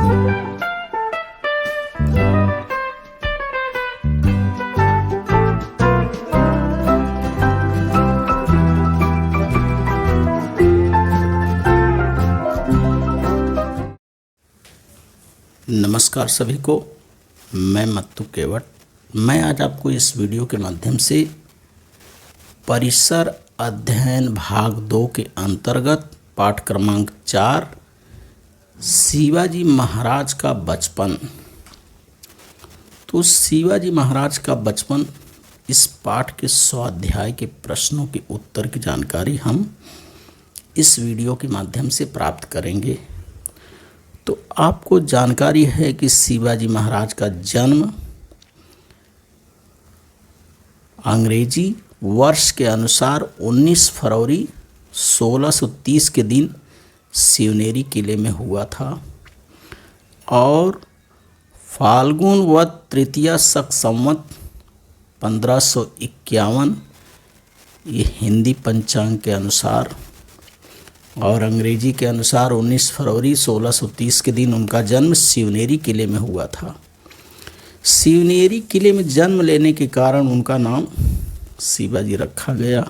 नमस्कार सभी को, मैं मत्तू केवट। मैं आज आपको इस वीडियो के माध्यम से परिसर अध्ययन भाग 2 के अंतर्गत पाठ क्रमांक 4 शिवाजी महाराज का बचपन। तो शिवाजी महाराज का बचपन इस पाठ के स्वाध्याय के प्रश्नों के उत्तर की जानकारी हम इस वीडियो के माध्यम से प्राप्त करेंगे। तो आपको जानकारी है कि शिवाजी महाराज का जन्म अंग्रेजी वर्ष के अनुसार 19 फरवरी 1630 के दिन शिवनेरी किले में हुआ था और फाल्गुन वद तृतीया शक संवत 1551 ये हिंदी पंचांग के अनुसार और अंग्रेजी के अनुसार 19 फरवरी 1630 के दिन उनका जन्म शिवनेरी किले में हुआ था। शिवनेरी किले में जन्म लेने के कारण उनका नाम शिवाजी रखा गया।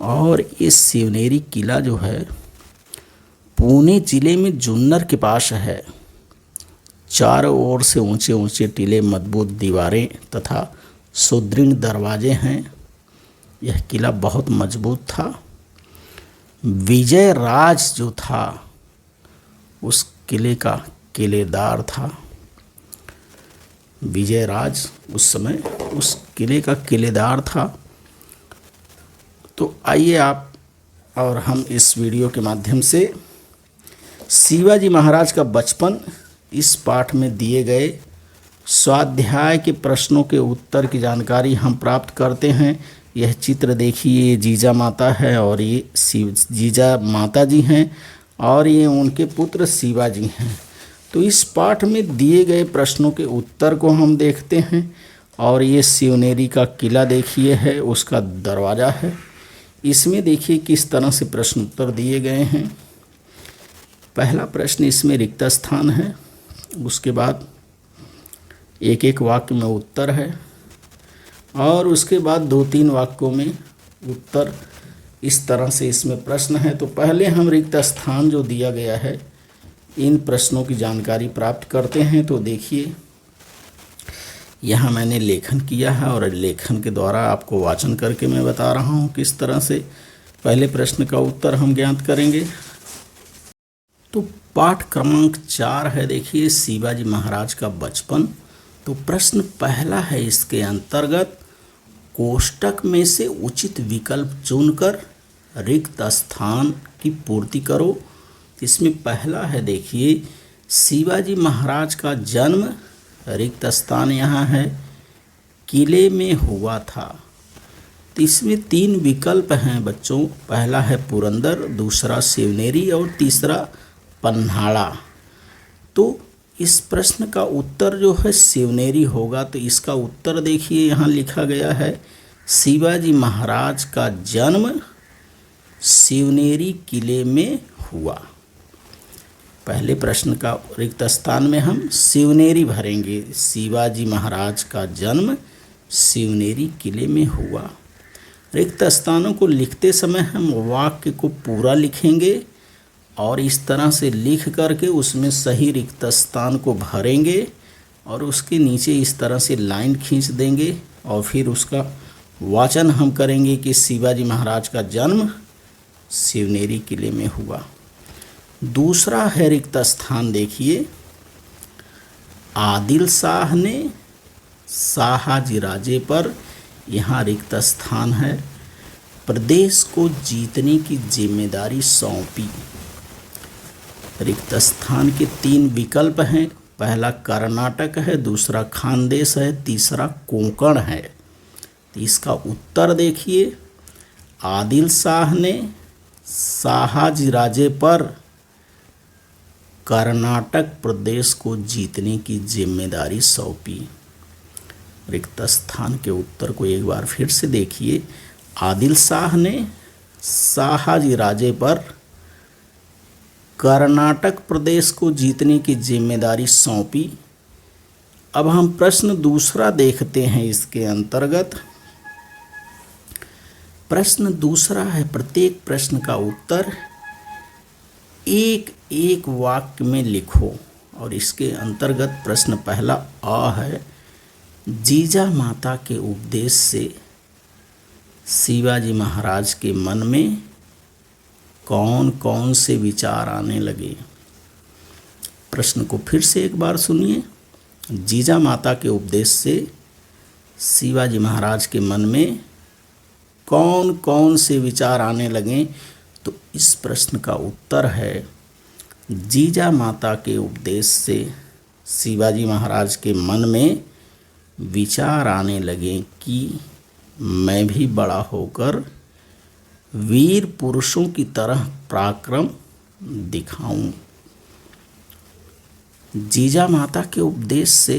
और ये शिवनेरी किला जो है पुणे जिले में जुन्नर के पास है। चारों ओर से ऊंचे ऊंचे टीले, मजबूत दीवारें तथा सुदृढ़ दरवाजे हैं। यह किला बहुत मजबूत था। विजय राज जो था उस किले का किलेदार था। विजय राज उस समय उस किले का किलेदार था। तो आइए आप और हम इस वीडियो के माध्यम से शिवाजी महाराज का बचपन इस पाठ में दिए गए स्वाध्याय के प्रश्नों के उत्तर की जानकारी हम प्राप्त करते हैं। यह चित्र देखिए, ये जीजा माता है और ये जीजा माता जी हैं और ये उनके पुत्र शिवाजी हैं। तो इस पाठ में दिए गए प्रश्नों के उत्तर को हम देखते हैं। और ये शिवनेरी का किला देखिए है, उसका दरवाज़ा है। इसमें देखिए किस तरह से प्रश्न उत्तर दिए गए हैं। पहला प्रश्न, इसमें रिक्त स्थान है, उसके बाद एक एक वाक्य में उत्तर है और उसके बाद 2-3 वाक्यों में उत्तर। इस तरह से इसमें प्रश्न है। तो पहले हम रिक्त स्थान जो दिया गया है इन प्रश्नों की जानकारी प्राप्त करते हैं। तो देखिए, यहाँ मैंने लेखन किया है और लेखन के द्वारा आपको वाचन करके मैं बता रहा हूँ किस तरह से पहले प्रश्न का उत्तर हम ज्ञात करेंगे। तो पाठ क्रमांक 4 है, देखिए शिवाजी महाराज का बचपन। तो प्रश्न पहला है, इसके अंतर्गत कोष्टक में से उचित विकल्प चुनकर रिक्त स्थान की पूर्ति करो। इसमें पहला है, देखिए शिवाजी महाराज का जन्म, रिक्त स्थान यहाँ है, किले में हुआ था। तो इसमें 3 विकल्प हैं बच्चों। पहला है पुरंदर, दूसरा शिवनेरी और तीसरा पन्हाड़ा। तो इस प्रश्न का उत्तर जो है शिवनेरी होगा। तो इसका उत्तर देखिए, यहाँ लिखा गया है शिवाजी महाराज का जन्म शिवनेरी किले में हुआ। पहले प्रश्न का रिक्त स्थान में हम शिवनेरी भरेंगे। शिवाजी महाराज का जन्म शिवनेरी किले में हुआ। रिक्त स्थानों को लिखते समय हम वाक्य को पूरा लिखेंगे और इस तरह से लिख करके उसमें सही रिक्त स्थान को भरेंगे और उसके नीचे इस तरह से लाइन खींच देंगे और फिर उसका वाचन हम करेंगे कि शिवाजी महाराज का जन्म शिवनेरी किले में हुआ। दूसरा है रिक्त स्थान, देखिए आदिल शाह ने शाहजी राजे पर, यहाँ रिक्त स्थान है, प्रदेश को जीतने की जिम्मेदारी सौंपी। रिक्त स्थान के 3 विकल्प हैं। पहला कर्नाटक है, दूसरा खानदेश है, तीसरा कोंकण है। तो इसका उत्तर देखिए, आदिल शाह ने शाहजी राजे पर कर्नाटक प्रदेश को जीतने की जिम्मेदारी सौंपी। रिक्त स्थान के उत्तर को एक बार फिर से देखिए, आदिल शाह ने शाहजी राजे पर कर्नाटक प्रदेश को जीतने की जिम्मेदारी सौंपी। अब हम प्रश्न दूसरा देखते हैं इसके अंतर्गत। प्रश्न दूसरा है, प्रत्येक प्रश्न का उत्तर एक एक वाक्य में लिखो। और इसके अंतर्गत प्रश्न पहला आ है, जीजा माता के उपदेश से शिवाजी महाराज के मन में कौन कौन से विचार आने लगे। प्रश्न को फिर से एक बार सुनिए। जीजा माता के उपदेश से शिवाजी महाराज के मन में कौन कौन से विचार आने लगे। तो इस प्रश्न का उत्तर है, जीजा माता के उपदेश से शिवाजी महाराज के मन में विचार आने लगे कि मैं भी बड़ा होकर वीर पुरुषों की तरह पराक्रम दिखाऊं। जीजा माता के उपदेश से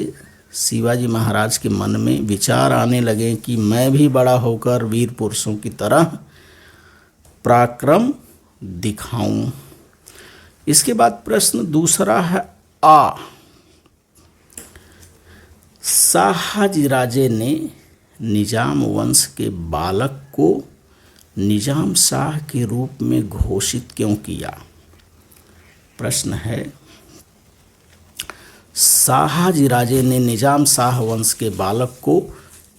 शिवाजी महाराज के मन में विचार आने लगे कि मैं भी बड़ा होकर वीर पुरुषों की तरह पराक्रम दिखाऊं। इसके बाद प्रश्न दूसरा है आ, शाहजीराजे ने निजाम वंश के बालक को निजाम शाह के रूप में घोषित क्यों किया। प्रश्न है, शाहजीराजे ने निजाम शाह वंश के बालक को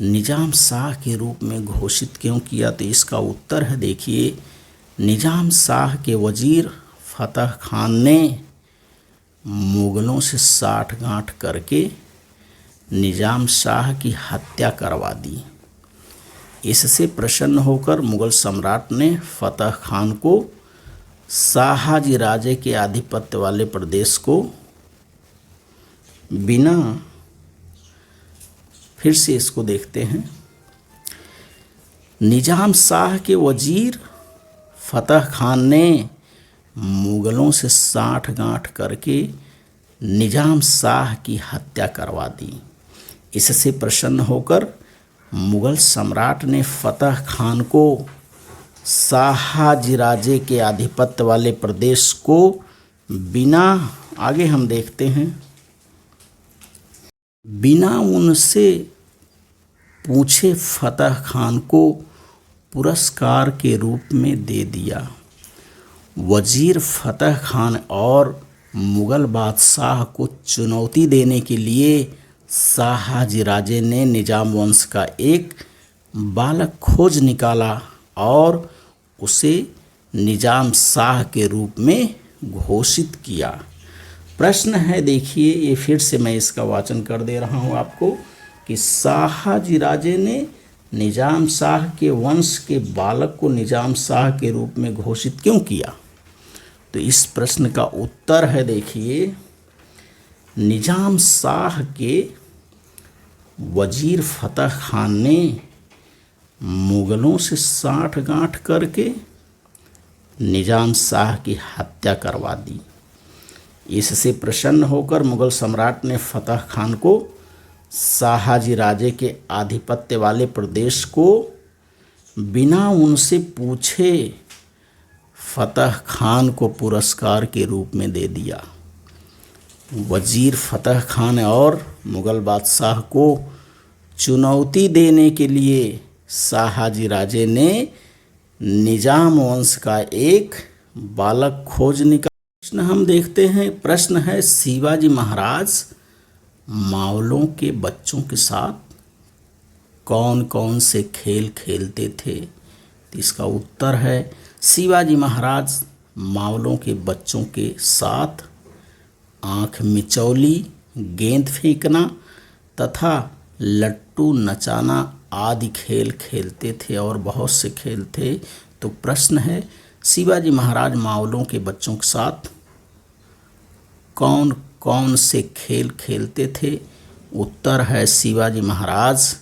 निजाम शाह के रूप में घोषित क्यों किया। तो इसका उत्तर है, देखिए, निजाम शाह के वजीर फतह खान ने मुगलों से साठगांठ करके निजाम शाह की हत्या करवा दी। इससे प्रसन्न होकर मुगल सम्राट ने फतह खान को शाहजीराजे के आधिपत्य वाले प्रदेश को बिना, फिर से इसको देखते हैं, निजाम शाह के वजीर फतह खान ने मुगलों से साठगांठ करके निजाम शाह की हत्या करवा दी। इससे प्रसन्न होकर मुगल सम्राट ने फतह खान को शाहजीराजे के आधिपत्य वाले प्रदेश को बिना, आगे हम देखते हैं, बिना उनसे पूछे फतह खान को पुरस्कार के रूप में दे दिया। वजीर फतह खान और मुगल बादशाह को चुनौती देने के लिए शाहजीराजे ने निजाम वंश का एक बालक खोज निकाला और उसे निजाम शाह के रूप में घोषित किया। प्रश्न है, देखिए, ये फिर से मैं इसका वाचन कर दे रहा हूँ आपको कि शाहजीराजे ने निजाम शाह के वंश के बालक को निजाम शाह के रूप में घोषित क्यों किया। तो इस प्रश्न का उत्तर है, देखिए, निजाम शाह के वजीर फतह खान ने मुगलों से साठगांठ करके निजाम शाह की हत्या करवा दी। इससे प्रसन्न होकर मुगल सम्राट ने फतह खान को शाहजीराजे के आधिपत्य वाले प्रदेश को बिना उनसे पूछे फतह खान को पुरस्कार के रूप में दे दिया। वजीर फतह खान और मुगल बादशाह को चुनौती देने के लिए शाहजीराजे ने निजाम वंश का एक बालक खोज निकाला। प्रश्न हम देखते हैं, प्रश्न है, शिवाजी महाराज मावलों के बच्चों के साथ कौन कौन से खेल खेलते थे। तो इसका उत्तर है, शिवाजी महाराज मावलों के बच्चों के साथ आँख मिचौली, गेंद फेंकना तथा लट्टू नचाना आदि खेल खेलते थे और बहुत से खेल थे। तो प्रश्न है, शिवाजी महाराज मावलों के बच्चों के साथ कौन कौन से खेल खेलते थे। उत्तर है, शिवाजी महाराज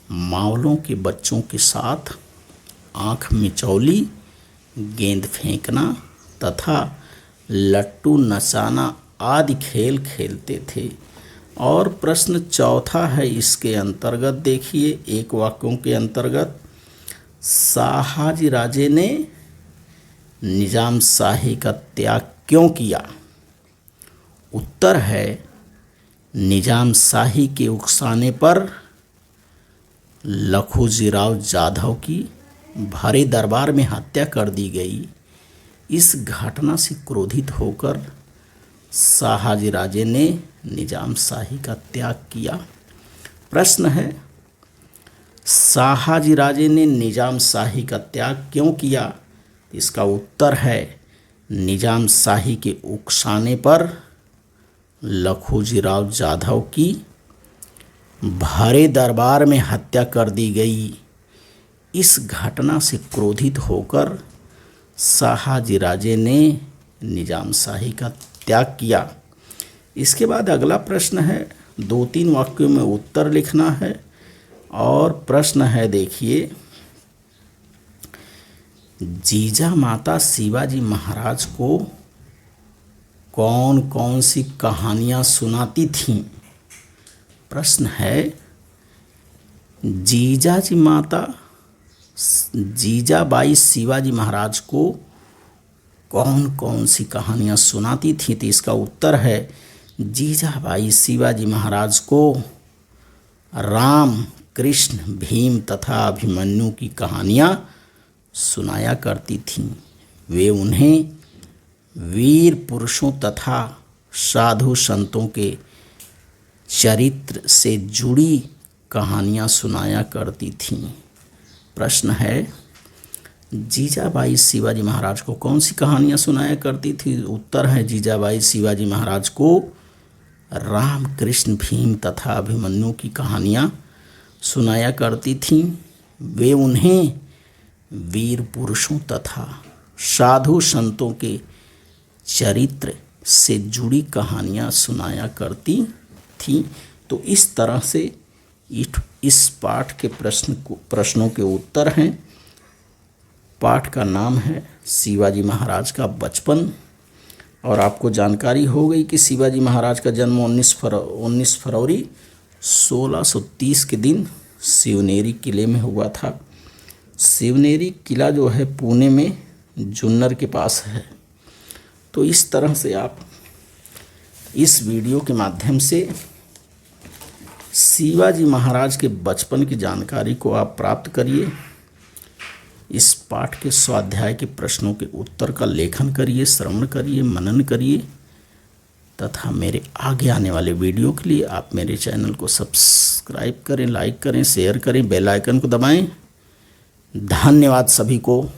मावलों के बच्चों के साथ आँख मिचौली, गेंद फेंकना तथा लट्टू नचाना आदि खेल खेलते थे। और प्रश्न चौथा है इसके अंतर्गत, देखिए, एक वाक्यों के अंतर्गत, शाहजीराजे ने निजाम शाही का त्याग क्यों किया? उत्तर है निजाम शाही के उकसाने पर लखोजीराव जाधव की भरे दरबार में हत्या कर दी गई। इस घटना से क्रोधित होकर शाहाजीराजे ने निजाम शाही का त्याग किया। प्रश्न है, शाहाजीराजे ने निजाम शाही का त्याग क्यों किया? इसका उत्तर है निजाम शाही के उकसाने पर लखोजीराव जाधव की भरे दरबार में हत्या कर दी गई। इस घटना से क्रोधित होकर शाहाजीराजे ने निजाम शाही का त्याग किया। इसके बाद अगला प्रश्न है, 2-3 वाक्यों में उत्तर लिखना है। और प्रश्न है, देखिए, जीजा माता शिवाजी महाराज को कौन कौन सी कहानियाँ सुनाती थीं? प्रश्न है, जीजाबाई शिवाजी महाराज को कौन कौन सी कहानियाँ सुनाती थीं? तो इसका उत्तर है जीजाबाई शिवाजी महाराज को राम, कृष्ण, भीम तथा अभिमन्यु की कहानियाँ सुनाया करती थीं। वे उन्हें वीर पुरुषों तथा साधु संतों के चरित्र से जुड़ी कहानियाँ सुनाया करती थीं। प्रश्न है, जीजाबाई शिवाजी महाराज को कौन सी कहानियाँ सुनाया करती थी? उत्तर है जीजाबाई शिवाजी महाराज को राम, कृष्ण, भीम तथा अभिमन्यु की कहानियाँ सुनाया करती थीं। वे उन्हें वीर पुरुषों तथा साधु संतों के चरित्र से जुड़ी कहानियाँ सुनाया करती थी। तो इस तरह से इस पाठ के प्रश्नों के उत्तर हैं। पाठ का नाम है शिवाजी महाराज का बचपन। और आपको जानकारी हो गई कि शिवाजी महाराज का जन्म 19 फरवरी 1630 के दिन शिवनेरी किले में हुआ था। शिवनेरी किला जो है पुणे में जुन्नर के पास है। तो इस तरह से आप इस वीडियो के माध्यम से शिवाजी महाराज के बचपन की जानकारी को आप प्राप्त करिए। इस पाठ के स्वाध्याय के प्रश्नों के उत्तर का लेखन करिए, श्रवण करिए, मनन करिए तथा मेरे आगे आने वाले वीडियो के लिए आप मेरे चैनल को सब्सक्राइब करें, लाइक करें, शेयर करें, बेल आइकन को दबाएं। धन्यवाद सभी को।